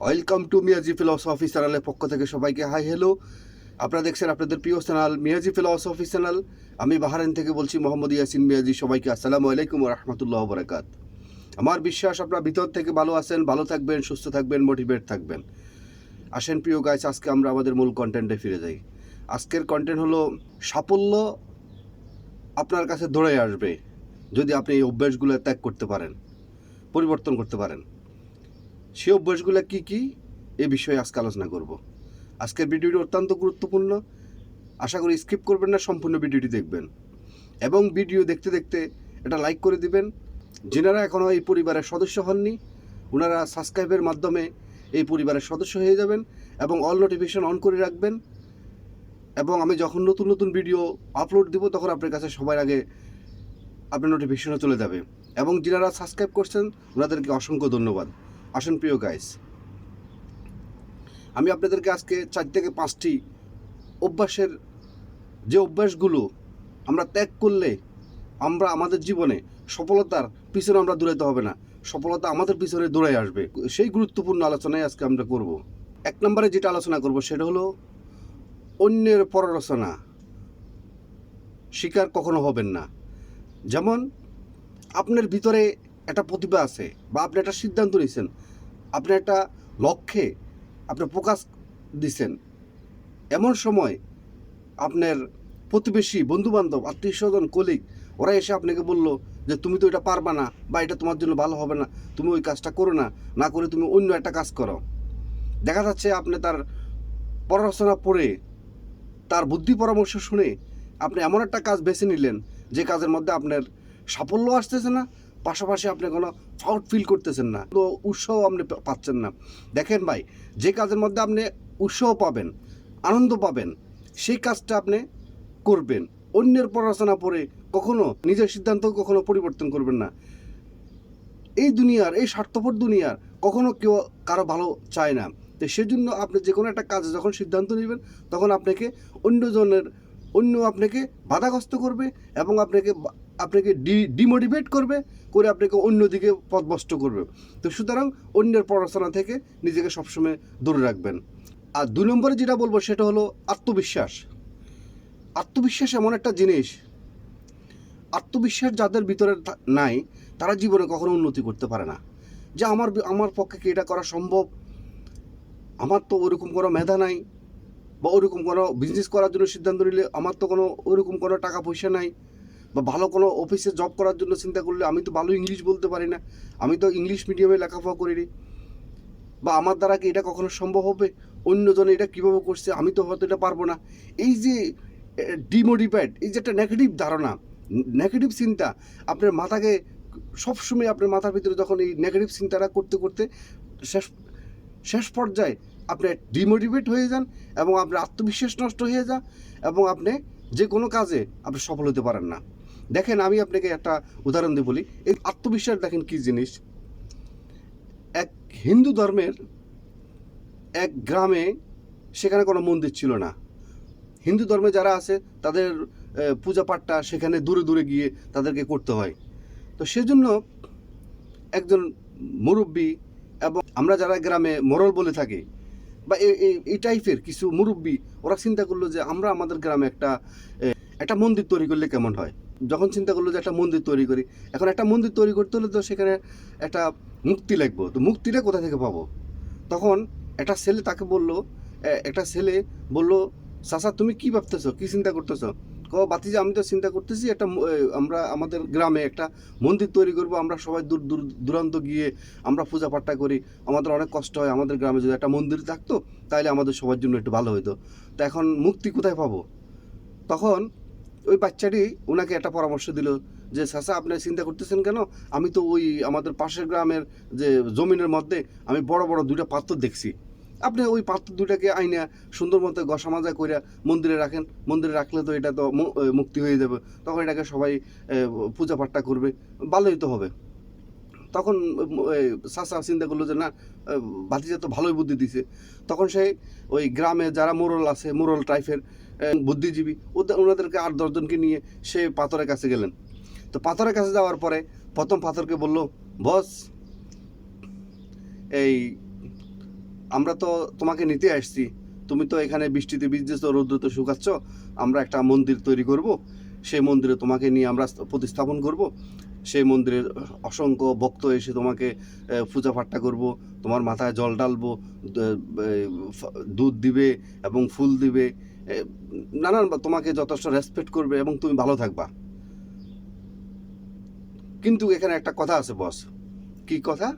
Welcome to Miyaji philosophy চ্যানেলের পক্ষ থেকে সবাইকে হাই হ্যালো। আপনারা দেখছেন আপনাদের প্রিয় চ্যানেল মিয়াজি ফিলসফি চ্যানেল। আমি বাহারাইন থেকে বলছি মোহাম্মদ ইয়াসিন মিয়াজি। সবাইকে আসসালামু আলাইকুম ওয়া রাহমাতুল্লাহি ওয়া বারাকাতুহু। আমার বিশ্বাস আপনারা ভিতর থেকে ভালো আছেন, ভালো থাকবেন, সুস্থ থাকবেন, মোটিভেট থাকবেন। আসেন প্রিয় গাইস, আজকে আমরা আমাদের মূল কন্টেন্টে ফিরে যাই। আজকের কন্টেন্ট হলো সাফল্য আপনার কাছে দৌড়ে আসবে যদি আপনি এই অভ্যাসগুলো ত্যাগ করতে পারেন, পরিবর্তন করতে পারেন। সেই অভ্যাসগুলো কী কী এ বিষয়ে আজকে আলোচনা করব। আজকের ভিডিওটি অত্যন্ত গুরুত্বপূর্ণ, আশা করি স্কিপ করবেন না, সম্পূর্ণ ভিডিওটি দেখবেন এবং ভিডিও দেখতে দেখতে এটা লাইক করে দিবেন। যিনারা এখনও এই পরিবারের সদস্য হননি ওনারা সাবস্ক্রাইবের মাধ্যমে এই পরিবারের সদস্য হয়ে যাবেন এবং অল নোটিফিকেশন অন করে রাখবেন, এবং আমি যখন নতুন নতুন ভিডিও আপলোড দিব তখন আপনার কাছে সবার আগে আপনার নোটিফিকেশনও চলে যাবে। এবং যিনারা সাবস্ক্রাইব করছেন ওনাদেরকে অসংখ্য ধন্যবাদ। আসেন প্রিয় গাইস, আমি আপনাদেরকে আজকে 4 থেকে 5টি অভ্যাসের যে অভ্যাসগুলো আমরা ত্যাগ করলে আমরা আমাদের জীবনে সফলতার পিছনে আমরা দৌড়াতে হবে না, সফলতা আমাদের পিছনে দৌড়াই আসবে। সেই গুরুত্বপূর্ণ আলোচনায় আজকে আমরা করব। 1 নম্বরে যেটা আলোচনা করব সেটা হলো অন্যের পরালোচনা শিকার কখনো হবেন না। যেমন আপনার ভিতরে একটা প্রতিভা আছে বা আপনি একটা সিদ্ধান্ত নিয়েছেন, আপনি একটা লক্ষ্যে আপনি ফোকাস দিচ্ছেন, এমন সময় আপনার প্রতিবেশী, বন্ধুবান্ধব, আত্মীয় স্বজন, কলিগ ওরা এসে আপনাকে বলল যে তুমি তো এটা পারবা না বা এটা তোমার জন্য ভালো হবে না, তুমি ওই কাজটা করো না, না করে তুমি অন্য একটা কাজ করো। দেখা যাচ্ছে আপনি তার পড়াশোনা পড়ে তার বুদ্ধি পরামর্শ শুনে আপনি এমন একটা কাজ বেছে নিলেন যে কাজের মধ্যে আপনার সাফল্য আসতেছে না, পাশাপাশি আপনি কোনো প্রাউড ফিল করতেছেন না, তো উৎসাহ আপনি পাচ্ছেন না। দেখেন ভাই, যে কাজের মধ্যে আপনি উৎসাহ পাবেন, আনন্দ পাবেন, সেই কাজটা আপনি করবেন। অন্যের পড়াশোনা পড়ে কখনো নিজের সিদ্ধান্ত কখনো পরিবর্তন করবেন না। এই দুনিয়ার, এই স্বার্থপর দুনিয়ার কখনো কেউ কারো ভালো চায় না। তো সেজন্য আপনি যে কোনো একটা কাজে যখন সিদ্ধান্ত নেবেন তখন আপনাকে অন্য আপনাকে বাধাগ্রস্ত করবে এবং আপনাকে ডিমোটিভেট করবে, করে আপনাকে অন্যদিকে পথভ্রষ্ট করবে। তো সুতরাং অন্যের পড়াশোনা থেকে নিজেকে সবসময় দূরে রাখবেন। আর 2 নম্বরে যেটা বলবো সেটা হলো আত্মবিশ্বাস। আত্মবিশ্বাস এমন একটা জিনিস, আত্মবিশ্বাস যাদের ভিতরে নাই তারা জীবনে কখনো উন্নতি করতে পারে না। যে আমার পক্ষে কি এটা করা সম্ভব, আমার তো ওরকম কোনো মেধা নাই, বা ওরকম কোনো বিজনেস করার জন্য সিদ্ধান্ত নিলে আমার তো কোনো ওরকম কোনো টাকা পয়সা নাই, বা ভালো কোনো অফিসে জব করার জন্য চিন্তা করলে আমি তো ভালো ইংলিশ বলতে পারি না, আমি তো ইংলিশ মিডিয়ামে লেখাপড়া করিনি, বা আমার দ্বারা কি এটা কখনো সম্ভব হবে, অন্যজনে এটা কীভাবে করছে আমি তো হয়তো এটা পারবো না। এই যে ডিমোটিভেট, এই যে একটা নেগেটিভ ধারণা, নেগেটিভ চিন্তা আপনার মাথাকে সবসময়, আপনার মাথার ভিতরে যখন এই নেগেটিভ চিন্তাটা করতে করতে শেষ পর্যায়ে আপনি ডিমোটিভেট হয়ে যান এবং আপনার আত্মবিশ্বাস নষ্ট হয়ে যায় এবং আপনি যে কোনো কাজে আপনি সফল হতে পারেন না। দেখেন, আমি আপনাকে একটা উদাহরণ দিয়ে বলি। এই আত্মবিশ্বাস দেখেন কী জিনিস। এক হিন্দু ধর্মের এক গ্রামে, সেখানে কোনো মন্দির ছিল না। হিন্দু ধর্মে যারা আছে তাদের পূজা পাঠটা সেখানে দূরে দূরে গিয়ে তাদেরকে করতে হয়। তো সেজন্য একজন মুরব্বী, এবং আমরা যারা গ্রামে মোড়ল বলে থাকি, বা এই টাইপের কিছু মুরব্বী, ওরা চিন্তা করলো যে আমরা আমাদের গ্রামে একটা মন্দির তৈরি করলে কেমন হয়। যখন চিন্তা করলো যে একটা মন্দির তৈরি করি, এখন একটা মন্দির তৈরি করতে হলে তো সেখানে একটা মূর্তি লাগবে, তো মূর্তিটা কোথা থেকে পাবো। তখন একটা ছেলে বলল, চাচা তুমি কি ভাবতেছো, কি চিন্তা করতেছো? বাতিজা, আমি তো চিন্তা করতেছি আমরা আমাদের গ্রামে একটা মন্দির তৈরি করব, আমরা সবাই দূরান্ত গিয়ে আমরা পূজা পাঠটা করি, আমাদের অনেক কষ্ট হয়, আমাদের গ্রামে যদি একটা মন্দির থাকতো তাহলে আমাদের সবার জন্য একটু ভালো হতো। তো এখন মুক্তি কোথায় পাবো? তখন ওই বাচ্চাটি ওনাকে একটা পরামর্শ দিল যে চাচা, আপনি চিন্তা করতেছেন কেন, আমি তো ওই আমাদের পাশের গ্রামের যে জমিনের মধ্যে আমি বড় বড় 2টা পাথর দেখছি, আপনি ওই পাত্র 2টাকে আইনা সুন্দর মতো গসা মাজা করে মন্দিরে রাখেন, মন্দিরে রাখলে তো এটা তো মুক্তি হয়ে যাবে, তখন এটাকে সবাই পূজা পাঠটা করবে, ভালোই তো হবে। তখন চাচা চিন্তা করলো যে না, ভাতিজা তো ভালোই বুদ্ধি দিছে। তখন সেই ওই গ্রামে যারা মোড়ল আছে, মোড়ল টাইপের বুদ্ধিজীবী, ওনাদেরকে 8-10 জনকে নিয়ে সে পাথরের কাছে গেলেন। তো পাথরের কাছে যাওয়ার পরে প্রথম পাথরকে বলল, বস, এই আমরা তো তোমাকে নিতে আসছি, তুমি তো এখানে বৃষ্টিতে ভিজতেছো, রৌদ্রতে শুকাচ্ছ, আমরা একটা মন্দির তৈরি করব, সেই মন্দিরে তোমাকে নিয়ে আমরা প্রতিস্থাপন করব, সেই মন্দিরের অসংখ্য ভক্ত এসে তোমাকে পূজা পাঠটা করব, তোমার মাথায় জল ঢালবো, দুধ দিবে এবং ফুল দিবে, নানান তোমাকে যথেষ্ট রেসপেক্ট করবে এবং তুমি ভালো থাকবা। কিন্তু এখানে একটা কথা আছে বস। কি কথা?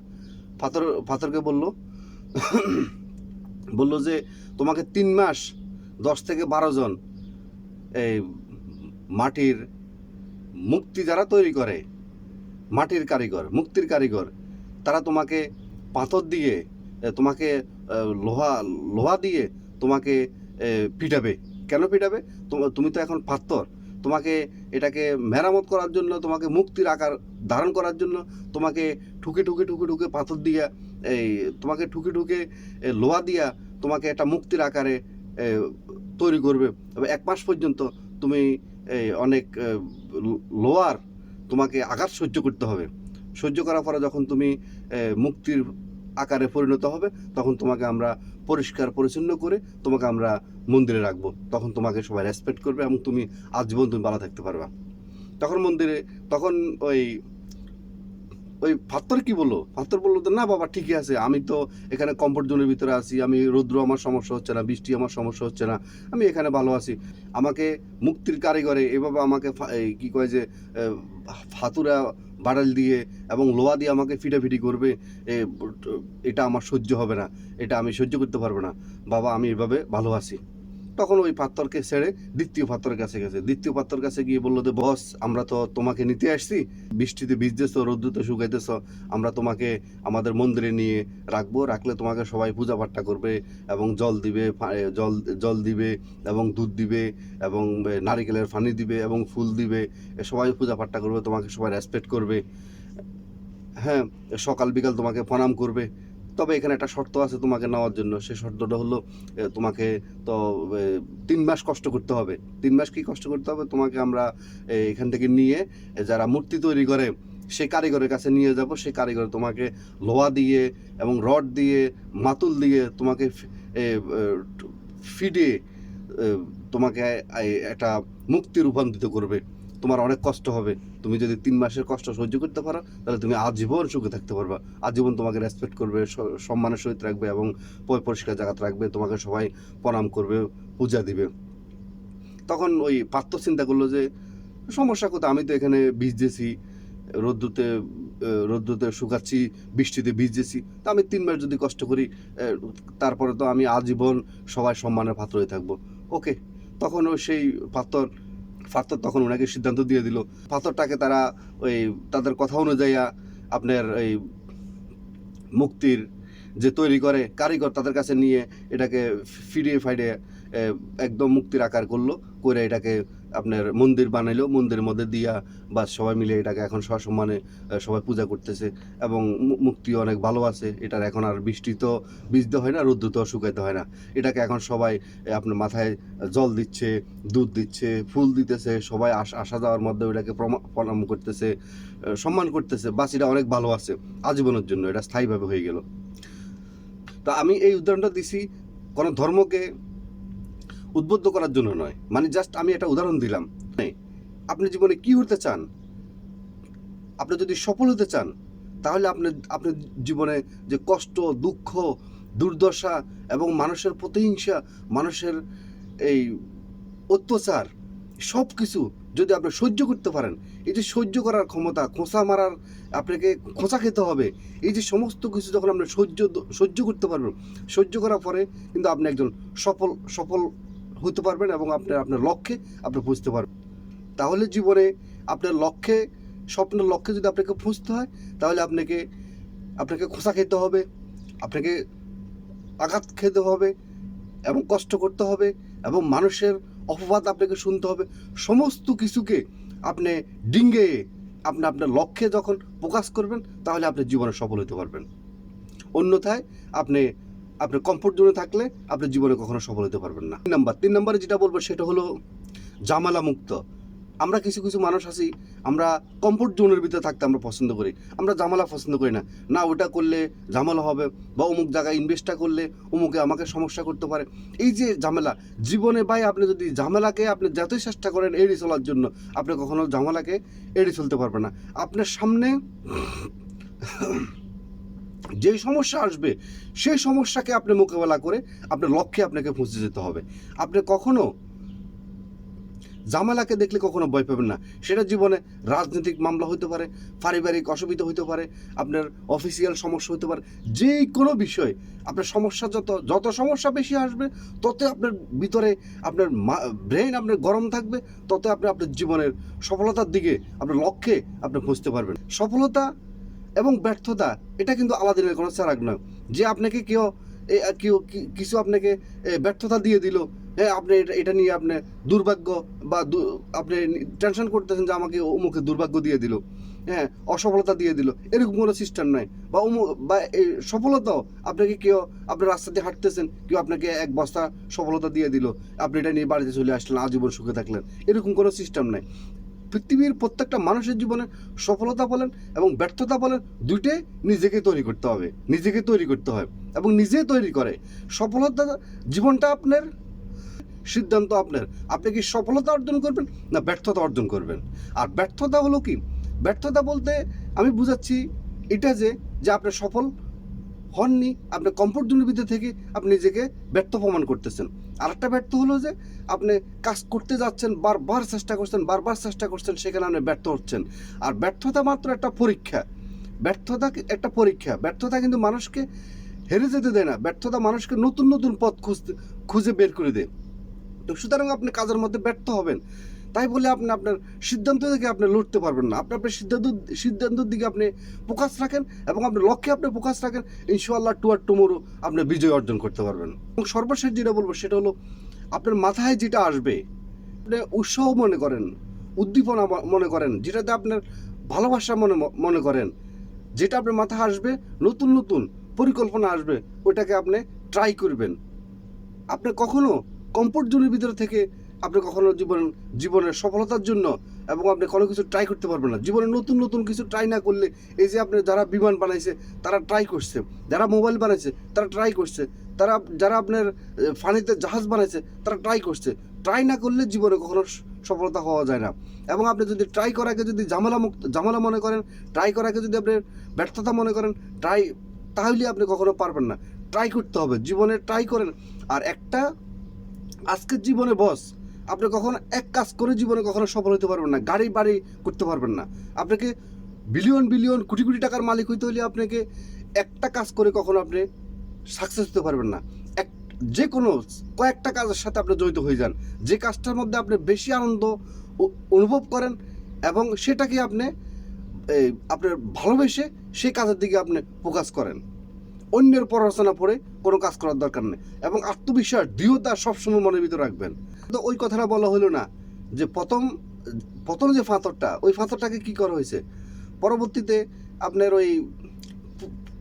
পাথরকে বললো যে তোমাকে 3 মাস 10 থেকে 12 জন এই মাটির মূর্তি যারা তৈরি করে, মাটির কারিগর, মূর্তির কারিগর, তারা তোমাকে পাথর দিয়ে, তোমাকে লোহা দিয়ে তোমাকে পিটাবে। কেন পিটাবে? তুমি তো এখন পাথর, তোমাকে এটাকে মেরামত করার জন্য, তোমাকে মুক্তির আকার ধারণ করার জন্য তোমাকে ঠুকে ঠুকে ঠুকে ঠুকে পাথর দিয়া, তোমাকে ঠুকে ঠুকে লোহা দিয়া তোমাকে একটা মুক্তির আকারে তৈরি করবে। 1 মাস পর্যন্ত তুমি অনেক লোহার তোমাকে আঘাত সহ্য করতে হবে। সহ্য করার পরে যখন তুমি মুক্তির আকারে পরিণত হবে, তখন তোমাকে আমরা পরিষ্কার পরিচ্ছন্ন করে তোমাকে আমরা মন্দিরে রাখবো। তখন তোমাকে সবাই রেসপেক্ট করবে এবং তুমি আজীবন তুমি ভালো থাকতে পারবা। তখন ওই পাথর কি বললো? পাথর বললো তো, না বাবা ঠিকই আছে, আমি তো এখানে কমফোর্ট জোনের ভিতরে আছি, আমি রৌদ্র আমার সমস্যা হচ্ছে না, বৃষ্টি আমার সমস্যা হচ্ছে না, আমি এখানে ভালো আছি। আমাকে মুক্তির কারিগরে এভাবে আমাকে কি কয় যে হাতুড়া বাড়াল দিয়ে এবং লোহা দিয়ে আমাকে ফিটাফিটি করবে, এটা আমার সহ্য হবে না, এটা আমি সহ্য করতে পারবো না বাবা, আমি এভাবে ভালো আছি। তখন ওই পাথরকে ছেড়ে দ্বিতীয় পাথরের কাছে গেছে। দ্বিতীয় পাথর কাছে গিয়ে বললো যে বস, আমরা তো তোমাকে নিতে আসছি, বৃষ্টিতে ভিজতেছ, রৌদ্রতে শুকাইতেছ, আমরা তোমাকে আমাদের মন্দিরে নিয়ে রাখলে তোমাকে সবাই পূজা পাঠটা করবে এবং জল দিবে এবং দুধ দিবে এবং নারিকেলের পানি দিবে এবং ফুল দিবে, সবাই পূজা পাঠটা করবে, তোমাকে সবাই রেসপেক্ট করবে, হ্যাঁ, সকাল বিকাল তোমাকে প্রণাম করবে। তবে এখানে একটা শর্ত আছে তোমাকে নেওয়ার জন্য। সেই শর্তটা হলো তোমাকে তো 3 মাস কষ্ট করতে হবে। 3 মাস কি কষ্ট করতে হবে? তোমাকে আমরা এখান থেকে নিয়ে যারা মূর্তি তৈরি করে সেই কারিগরের কাছে নিয়ে যাব। সেই কারিগর তোমাকে লোহা দিয়ে এবং রড দিয়ে, মাতুল দিয়ে তোমাকে ফিডে তোমাকে একটা মুক্তি রূপান্তরিত করবে। তোমার অনেক কষ্ট হবে। তুমি যদি 3 মাসের কষ্ট সহ্য করতে পারো, তাহলে তুমি আজীবন সুখে থাকতে পারবা। আজীবন তোমাকে রেসপেক্ট করবে, সম্মানের সহিত রাখবে এবং পরিষ্কার জায়গাতে রাখবে, তোমাকে সবাই প্রণাম করবে, পূজা দিবে। তখন ওই পাত্র চিন্তা করলো যে সমস্যা কোথায়, আমি তো এখানে ভিজতেছি, রৌদ্রতে শুকাচ্ছি, বৃষ্টিতে ভিজতেছি, তো আমি 3 মাস যদি কষ্ট করি, তারপরে তো আমি আজীবন সবাই সম্মানের পাত্র হয়ে থাকবো। ওকে। তখন সেই পাথর তখন ওনাকে সিদ্ধান্ত দিয়ে দিল। পাথরটাকে তারা ওই তাদের কথা অনুযায়ী আপনার এই মুক্তির যে তৈরি করে কারিগর, তাদের কাছে নিয়ে এটাকে ফিরিয়ে একদম মুক্তির আকার করলো, করে এটাকে আপনার মন্দির বানাইলো। মন্দিরের মধ্যে দিয়া বা সবাই মিলে এটাকে এখন সসম্মানে সবাই পূজা করতেছে এবং মুক্তি অনেক ভালো আছে। এটার এখন আর ভিজতে হয় না, রৌদ্রতেও শুকাইতে হয় না। এটাকে এখন সবাই আপনার মাথায় জল দিচ্ছে, দুধ দিচ্ছে, ফুল দিতেছে, সবাই আসা যাওয়ার মধ্যে ওটাকে প্রণাম করতেছে, সম্মান করতেছে। বাস এটা অনেক ভালো আছে আজীবনের জন্য, এটা স্থায়ীভাবে হয়ে গেল। তো আমি এই উদাহরণটা দিছি কোনো ধর্মকে উদ্বুদ্ধ করার জন্য নয়, মানে জাস্ট আমি একটা উদাহরণ দিলাম। আপনি জীবনে কি হতে চান? আপনি যদি সফল হতে চান, তাহলে আপনার জীবনে যে কষ্ট, দুঃখ, দুর্দশা এবং মানুষের প্রতিহিংসা, মানুষের এই অত্যাচার, সব কিছু যদি আপনি সহ্য করতে পারেন, এই যে সহ্য করার ক্ষমতা, খোঁচা মারার, আপনাকে খোঁচা খেতে হবে, এই যে সমস্ত কিছু যখন আপনি সহ্য করতে পারবেন, সহ্য করার পরে কিন্তু আপনি একজন সফল হতে পারবেন এবং আপনার লক্ষ্যে আপনি পৌঁছতে পারবেন। তাহলে জীবনে আপনার স্বপ্নের লক্ষ্যে যদি আপনাকে পৌঁছতে হয়, তাহলে আপনাকে খোঁচা খেতে হবে, আপনাকে আঘাত খেতে হবে এবং কষ্ট করতে হবে এবং মানুষের অপবাদ আপনাকে শুনতে হবে। সমস্ত কিছুকে আপনি ডিঙ্গে আপনার লক্ষ্যে যখন ফোকাস করবেন, তাহলে আপনি জীবনে সফল হতে পারবেন। অন্যথায় আপনি কমফোর্ট জোনে থাকলে আপনি জীবনে কখনো সফল হতে পারবেন না। 3 নম্বরে যেটা বলবো সেটা হলো জামালা মুক্ত। আমরা কিছু কিছু মানুষ আছি, আমরা কমফোর্ট জোনের ভিতরে থাকতে আমরা পছন্দ করি, আমরা ঝামেলা পছন্দ করি না। না ওটা করলে ঝামেলা হবে, বা অমুক জায়গায় ইনভেস্টটা করলে অমুকে আমাকে সমস্যা করতে পারে। এই যে ঝামেলা জীবনে ভাই, আপনি যদি ঝামেলাকে আপনি যতই চেষ্টা করেন এড়িয়ে চলার জন্য, আপনি কখনো ঝামেলাকে এড়িয়ে চলতে পারবেন না। আপনার সামনে যে সমস্যা আসবে সেই সমস্যাকে আপনি মোকাবেলা করে আপনার লক্ষ্যে আপনাকে পৌঁছে যেতে হবে। আপনি কখনো ঝামেলাকে দেখলে কখনো ভয় পাবেন না। সেটা জীবনে রাজনৈতিক মামলা হতে পারে, পারিবারিক অসুবিধা হতে পারে, আপনার অফিসিয়াল সমস্যা হতে পারে, যে কোনো বিষয়। আপনার সমস্যা যত সমস্যা বেশি আসবে, তত আপনার ভিতরে আপনার ব্রেন আপনার গরম থাকবে, তত আপনি আপনার জীবনের সফলতার দিকে আপনার লক্ষ্যে আপনি পৌঁছতে পারবেন। সফলতা এবং ব্যর্থতা এটা কিন্তু আলাদিনের কোনো চারাক নয়, যে আপনাকে কেউ কিছু আপনাকে ব্যর্থতা দিয়ে দিল, হ্যাঁ আপনি এটা নিয়ে আপনি দুর্ভাগ্য বা আপনি টেনশন করতেছেন যে আমাকে অমুকে দুর্ভাগ্য দিয়ে দিল, হ্যাঁ অসফলতা দিয়ে দিল, এরকম কোনো সিস্টেম নাই। বা এই সফলতাও আপনাকে কেউ, আপনার রাস্তা দিয়ে হাঁটতেছেন, কেউ আপনাকে এক বস্তা সফলতা দিয়ে দিল, আপনি এটা নিয়ে বাড়িতে চলে আসলেন, আজীবন সুখে থাকলেন, এরকম কোনো সিস্টেম নাই। পৃথিবীর প্রত্যেকটা মানুষের জীবনে সফলতা বলেন এবং ব্যর্থতা বলেন, দুইটাই নিজেকে তৈরি করতে হবে, নিজেকে তৈরি করতে হয় এবং নিজে তৈরি করে। সফলতা জীবনটা আপনার, সিদ্ধান্ত আপনার। আপনি কি সফলতা অর্জন করবেন না ব্যর্থতা অর্জন করবেন? আর ব্যর্থতা হলো কি? ব্যর্থতা বলতে আমি বুঝাচ্ছি এটা যে আপনি সফল হননি, আপনি কমফোর্ট জোনের ভিতরে থেকে আপনি নিজেকে ব্যর্থ প্রমাণ করতেছেন। আর একটা ব্যর্থ হলো যে আপনি কাজ করতে যাচ্ছেন, বারবার চেষ্টা করছেন, সেখানে আপনি ব্যর্থ হচ্ছেন। আর ব্যর্থতা মাত্র একটা পরীক্ষা, ব্যর্থতা কিন্তু মানুষকে হেরে যেতে দেয় না, ব্যর্থতা মানুষকে নতুন নতুন পথ খুঁজে বের করে দেয়। তো সুতরাং আপনি কাজের মধ্যে ব্যর্থ হবেন, তাই বলে আপনি আপনার সিদ্ধান্ত থেকে আপনি লড়তে পারবেন না। আপনি আপনার সিদ্ধান্তের দিকে আপনি ফোকাস রাখেন এবং আপনার লক্ষ্যে আপনি ফোকাস রাখেন, ইনশাআল্লাহ টুমোরো আপনি বিজয় অর্জন করতে পারবেন। এবং সর্বশেষ যেটা বলবো সেটা হলো, আপনার মাথায় যেটা আসবে, আপনি উৎসাহ মনে করেন, উদ্দীপনা মনে করেন, যেটাতে আপনার ভালোবাসা মনে করেন, যেটা আপনার মাথায় আসবে, নতুন নতুন পরিকল্পনা আসবে, ওইটাকে আপনি ট্রাই করবেন। আপনি কখনো কমফোর্ট জোনের ভিতরে থেকে আপনি কখনো জীবনের সফলতার জন্য এবং আপনি কোনো কিছু ট্রাই করতে পারবেন না। জীবনে নতুন নতুন কিছু ট্রাই না করলে, এই যে আপনি যারা বিমান বানাইছে তারা ট্রাই করছে, যারা মোবাইল বানাইছে তারা ট্রাই করছে, যারা আপনার ফানিতে জাহাজ বানাইছে তারা ট্রাই করছে। ট্রাই না করলে জীবনে কখনো সফলতা হওয়া যায় না। এবং আপনি যদি ট্রাই করাকে যদি ঝামেলা মনে করেন, ট্রাই করাকে যদি আপনি ব্যর্থতা মনে করেন, তাহলে আপনি কখনো পারবেন না। ট্রাই করতে হবে, জীবনে ট্রাই করেন। আর একটা আজকের জীবনে বস, আপনি কখনো এক কাজ করে জীবনে কখনো সফল হতে পারবেন না, গাড়ি বাড়ি করতে পারবেন না। আপনাকে বিলিয়ন কোটি কোটি টাকার মালিক হইতে হলে আপনাকে একটা কাজ করে কখনো আপনি সাকসেস হতে পারবেন না। যে কোনো কয়েকটা কাজের সাথে আপনি জড়িত হয়ে যান, যে কাজটার মধ্যে আপনি বেশি আনন্দ অনুভব করেন এবং সেটাকে আপনি আপনার ভালোবেসে সেই কাজের দিকে আপনি ফোকাস করেন। অন্যের পড়াশোনা পড়ে কোনো কাজ করার দরকার নেই এবং আত্মবিশ্বাস, দৃঢ়তা সবসময় মনের ভিতরে রাখবেন। তো ওই কথাটা বলা হলো না যে প্রথম যে ফাঁতরটা, ওই ফাঁতরটাকে কী করা হয়েছে পরবর্তীতে আপনার ওই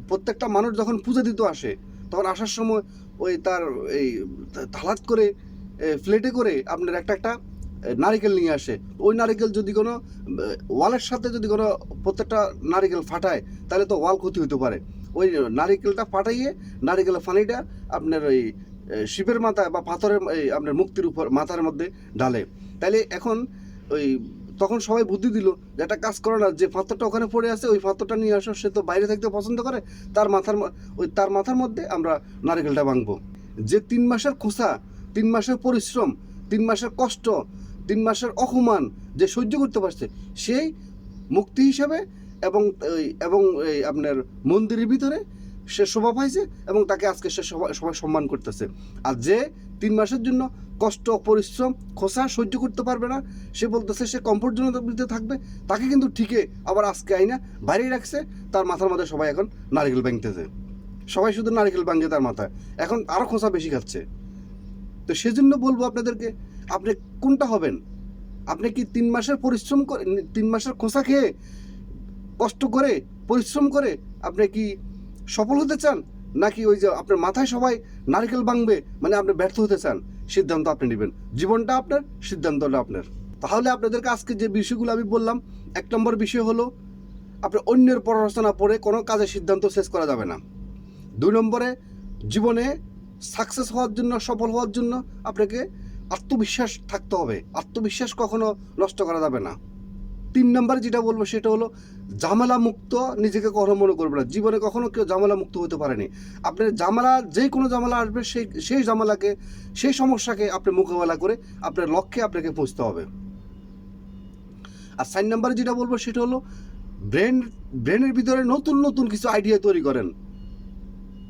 প্রত্যেকটা মানুষ যখন পূজা দিতে আসে, তখন আসার সময় ওই তার এই হালাত করে ফ্লেটে করে আপনার একটা নারিকেল নিয়ে আসে। ওই নারিকেল যদি কোনো ওয়ালের সাথে যদি কোনো প্রত্যেকটা নারিকেল ফাটায়, তাহলে তো ওয়াল ক্ষতি হতে পারে। ওই নারিকেলটা ফাটাইয়ে নারিকেলের পানিটা আপনার ওই শিবের মাথায় বা পাথরের আপনার মুক্তির উপর মাথার মধ্যে ঢালে। তাইলে এখন তখন সবাই বুদ্ধি দিল যে একটা কাজ করো না, যে পাথরটা ওখানে পড়ে আছে ওই পাথরটা নিয়ে আসো, সে তো বাইরে থাকতে পছন্দ করে, তার মাথার মধ্যে আমরা নারিকেলটা ভাঙবো। যে 3 মাসের খোঁচা, 3 মাসের পরিশ্রম, 3 মাসের কষ্ট, 3 মাসের অপমান যে সহ্য করতে পারছে, সেই মুক্তি হিসাবে এবং আপনার মন্দিরের ভিতরে সে শোভা পাইছে এবং তাকে আজকে সে সবাই সম্মান করতেছে। আর যে 3 মাসের জন্য কষ্ট, পরিশ্রম, খোঁচা সহ্য করতে পারবে না, সে বলতেছে সে কমফোর্ট জোনের ভিতরে থাকবে, তাকে কিন্তু ঠিকই আবার আজকে আইনা বাইরে রাখছে, তার মাথার মধ্যে সবাই এখন নারিকেল ভাঙতেছে, সবাই শুধু নারিকেল ভাঙছে তার মাথায়, এখন আরও খোঁচা বেশি খাচ্ছে। তো সেজন্য বলবো আপনাদেরকে, আপনি কোনটা হবেন? আপনি কি 3 মাসের পরিশ্রম করে, 3 মাসের খোঁচা খেয়ে, কষ্ট করে, পরিশ্রম করে আপনি কি সফল হতে চান, নাকি ওই যে আপনার মাথায় সবাই নারকেল ভাঙবে মানে আপনি ব্যর্থ হতে চান? সিদ্ধান্ত আপনি নেবেন, জীবনটা আপনার, সিদ্ধান্তটা আপনার। তাহলে আপনাদেরকে আজকে যে বিষয়গুলো আমি বললাম, 1 নম্বর বিষয় হলো আপনি অন্যের পড়াশোনা পড়ে কোনো কাজের সিদ্ধান্ত শেষ করা যাবে না। 2 নম্বরে জীবনে সাকসেস হওয়ার জন্য, সফল হওয়ার জন্য আপনাকে আত্মবিশ্বাস থাকতে হবে। আত্মবিশ্বাস কখনো নষ্ট করা যাবে না। 3 নম্বরে যেটা বলবো সেটা হলো ঝামেলা মুক্ত নিজেকে কখনো মনে করবে না। জীবনে কখনো কেউ ঝামেলা মুক্ত হতে পারেনি। আপনার ঝামেলা, যে কোনো ঝামেলা আসবে, সেই ঝামেলাকে, সেই সমস্যাকে আপনি মোকাবেলা করে আপনার লক্ষ্যে আপনাকে পৌঁছতে হবে। আর 4 নম্বরে যেটা বলবো সেটা হলো ব্রেনের ভিতরে নতুন নতুন কিছু আইডিয়া তৈরি করেন।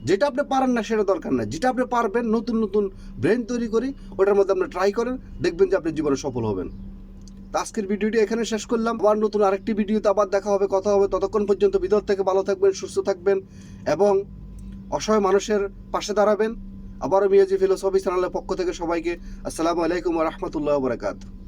যেটা আপনি পারেন না সেটা দরকার না, যেটা আপনি পারবেন নতুন নতুন ব্রেন তৈরি করি, ওটার মধ্যে আপনি ট্রাই করেন, দেখবেন যে আপনি জীবনে সফল হবেন। তো আজকের ভিডিওটি এখানে শেষ করলাম। আবার নতুন আরেকটি ভিডিওতে আবার দেখা হবে, কথা হবে। ততক্ষণ পর্যন্ত ভিতর থেকে ভালো থাকবেন, সুস্থ থাকবেন এবং অসহায় মানুষের পাশে দাঁড়াবেন। আবারও মিয়াজি ফিলোসফি চ্যানেলের পক্ষ থেকে সবাইকে আসসালামু আলাইকুম ওয়া রাহমাতুল্লাহি ওয়া বারাকাতুহু।